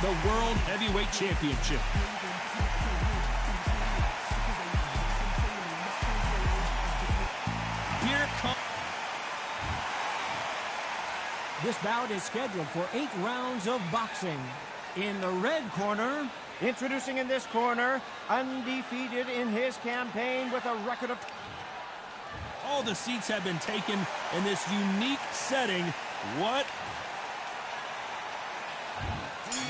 the World Heavyweight Championship. Here comes... This bout is scheduled for 8 rounds of boxing. In the red corner, introducing in this corner, undefeated in his campaign with a record of... All the seats have been taken in this unique setting. What?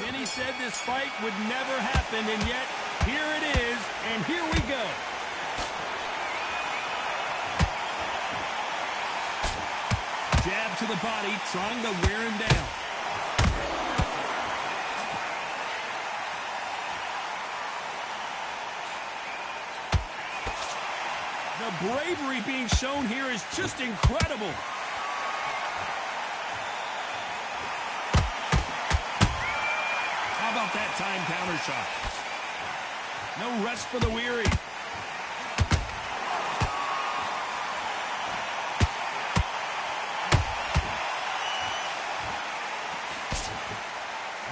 Many said this fight would never happen, and yet here it is, and here we go. Jab to the body, trying to wear him down. The bravery being shown here is just incredible. How about that time counter shot? No rest for the weary.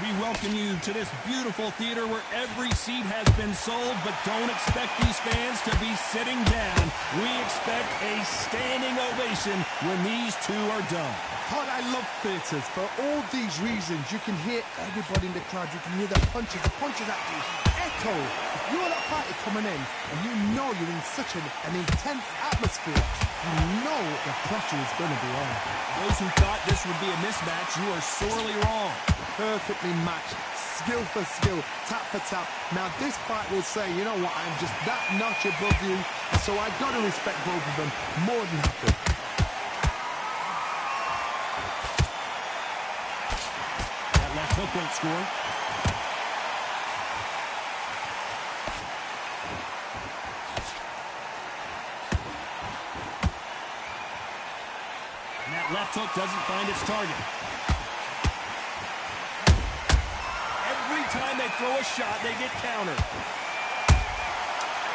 We welcome you to this beautiful theater where every seat has been sold, but don't expect these fans to be sitting down. We expect a standing ovation when these two are done. Todd, I love theaters. For all these reasons, you can hear everybody in the crowd. You can hear the punches actually echo. If you're at a party coming in and you know you're in such an intense atmosphere, you know the pressure is going to be on. Those who thought this would be a mismatch, you are sorely wrong. Perfectly matched, skill for skill, tap for tap. Now this fight will say, you know what, I'm just that notch above you, so I got to respect both of them more than happy. That left hook won't score. And that left hook doesn't find its target. Every time they throw a shot, they get countered.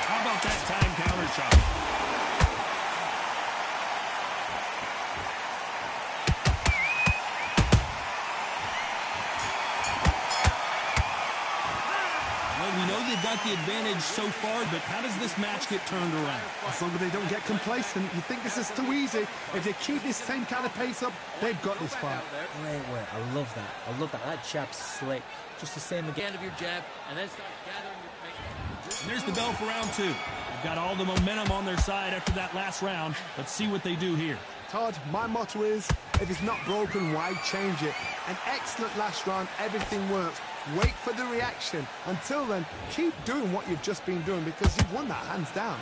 How about that time counter shot? Well, we know they've got the advantage so far, but how does this match get turned around? As long as they don't get complacent, you think this is too easy. If they keep this same kind of pace up, they've got this fight. Wait, I love that. I love that. That jab's slick. Just the same again. End of your jab, and then start gathering your pace. And there's the bell for round 2. They've got all the momentum on their side after that last round. Let's see what they do here. Todd, my motto is, if it's not broken, why change it? An excellent last round, everything works. Wait for the reaction. Until then, keep doing what you've just been doing because you've won that hands down.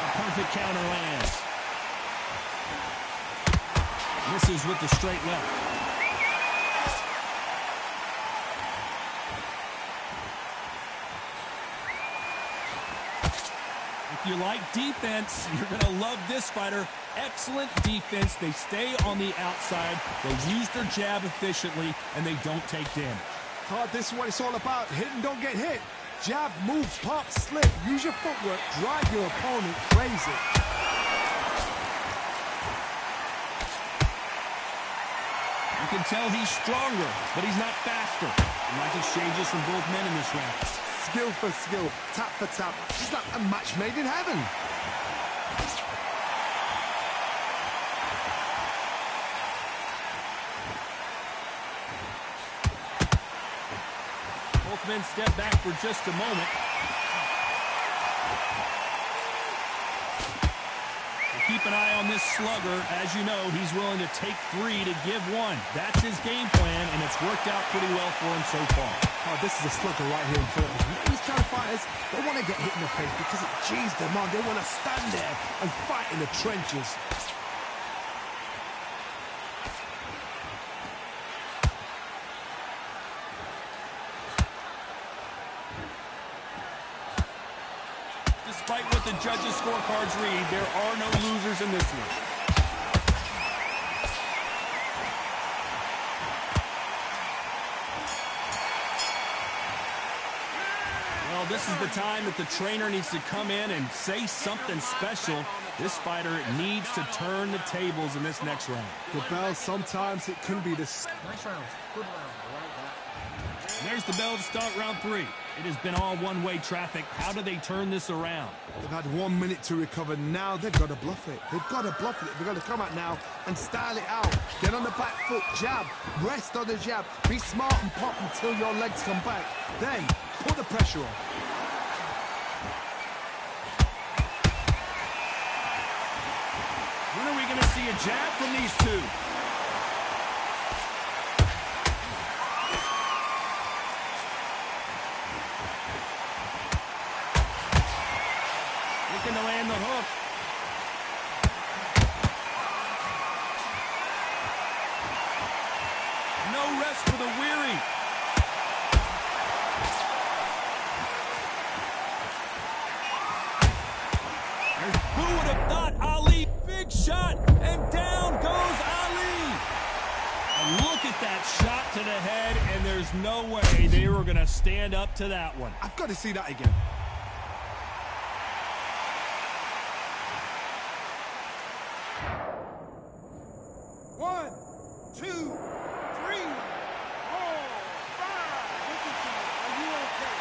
A perfect counter lands. Misses with the straight left. If you like defense, you're going to love this fighter. Excellent defense. They stay on the outside. They use their jab efficiently, and they don't take damage. Todd, this is what it's all about. Hit and don't get hit. Jab, move, pop, slip. Use your footwork. Drive your opponent crazy. You can tell he's stronger, but he's not faster. Nice exchanges from both men in this round. Skill for skill, tap for tap. It's like a match made in heaven. Both men step back for just a moment. Keep an eye on this slugger. As you know, he's willing to take 3 to give 1. That's his game plan, and it's worked out pretty well for him so far. Oh, this is a slugger right here in front of us. These kind of fighters, they want to get hit in the face because it G's them on. They want to stand there and fight in the trenches. Despite what the judges' scorecards read, there are no losers in this one. Well, this is the time that the trainer needs to come in and say something special. This fighter needs to turn the tables in this next round. The bell, sometimes it can be this. Nice round. Good round. I like that. There's the bell to start round 3. It has been all one-way traffic. How do they turn this around? They've had 1 minute to recover. Now they've got to bluff it. They've got to bluff it. They've got to come out now and style it out. Get on the back foot, jab, rest on the jab. Be smart and pop until your legs come back. Then put the pressure on. When are we going to see a jab from these two? Looking to land the hook. No rest for the weary. Who would have thought Ali? Big shot, and down goes Ali. And look at that shot to the head, and there's no way they were going to stand up to that one. I've got to see that again. One, two, three, four, five. Listen to me. Are you okay?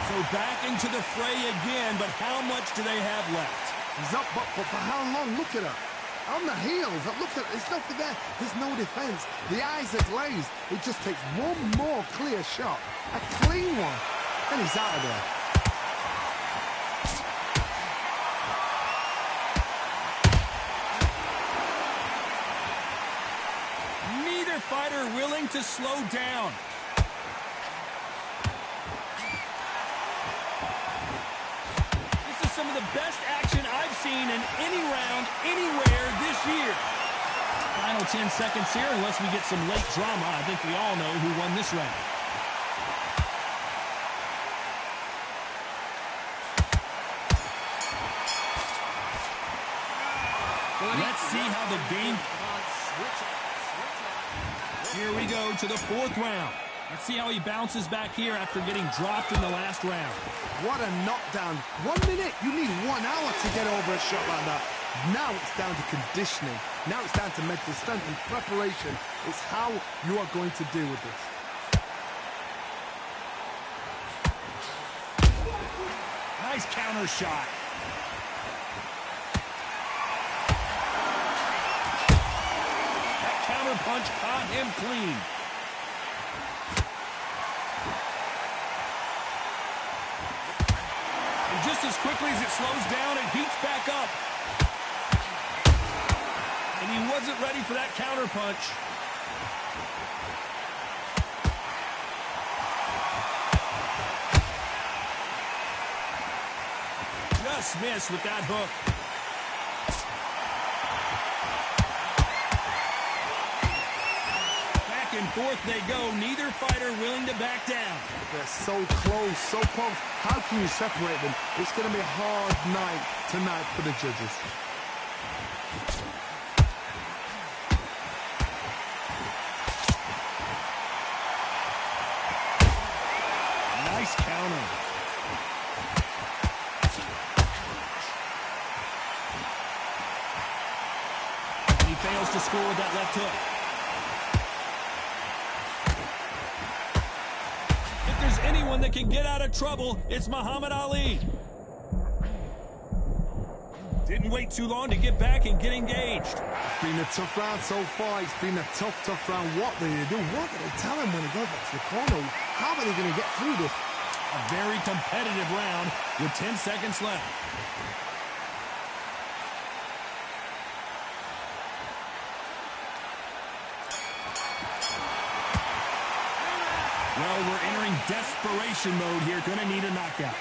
So back into the fray again, but how much do they have left? He's up, but for how long? Look at her. On the heels. Look at, there's nothing there. There's no defense. The eyes are glazed. It just takes one more clear shot. A clean one. And he's out of there. Neither fighter willing to slow down. This is some of the best action I've seen in any round, anywhere this year. Final 10 seconds here, unless we get some late drama. I think we all know who won this round. Let's see how the game... Here we go to the 4th round. Let's see how he bounces back here after getting dropped in the last round. What a knockdown. 1 minute. You need 1 hour to get over a shot like that. Now it's down to conditioning. Now it's down to mental strength and preparation. It's how you are going to deal with this. Nice counter shot. That counter punch caught him clean. And just as quickly as it slows down, it heats back up. And he wasn't ready for that counter punch. Just missed with that hook. Back and forth they go. Neither fighter willing to back down. They're so close, so close. How can you separate them? It's going to be a hard night tonight for the judges. Nice counter. He fails to score with that left hook. If there's anyone that can get out of trouble, it's Muhammad Ali. Didn't wait too long to get back and get engaged. It's been a tough round so far. It's been a tough round. What do they do? What do they tell him when he goes back to the corner? How are they going to get through this? A very competitive round with 10 seconds left. Well, we're entering desperation mode here. Gonna need a knockout.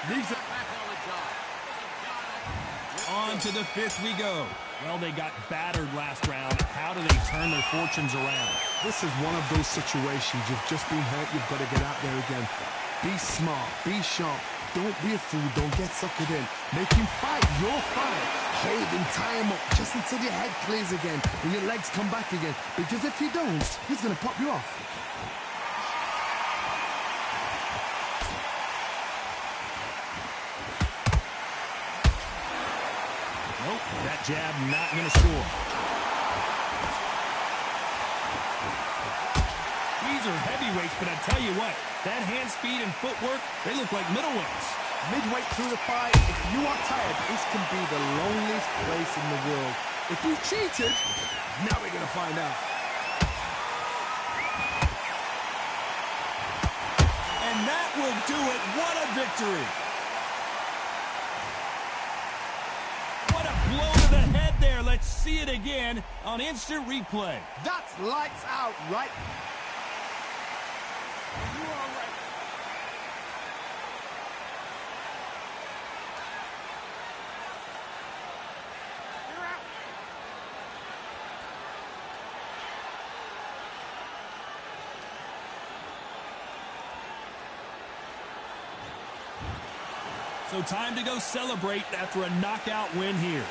On to the 5th we go. Well, they got battered last round. How do they turn their fortunes around? This is one of those situations. You've just been hurt. You've got to get out there again. Be smart. Be sharp. Don't be a fool. Don't get suckered in. Make him fight your fight. cave and tie him up just until your head clears again and your legs come back again. Because if you don't, he's going to pop you off. Nope, that jab not going to score. These are heavyweights, but I tell you what, that hand speed and footwork, they look like middleweights. Midway through the fight, if you are tired, this can be the loneliest place in the world. If you cheated, now we're going to find out. And that will do it. What a victory. What a blow to the head there. Let's see it again on instant replay. That's lights out, right? So time to go celebrate after a knockout win here.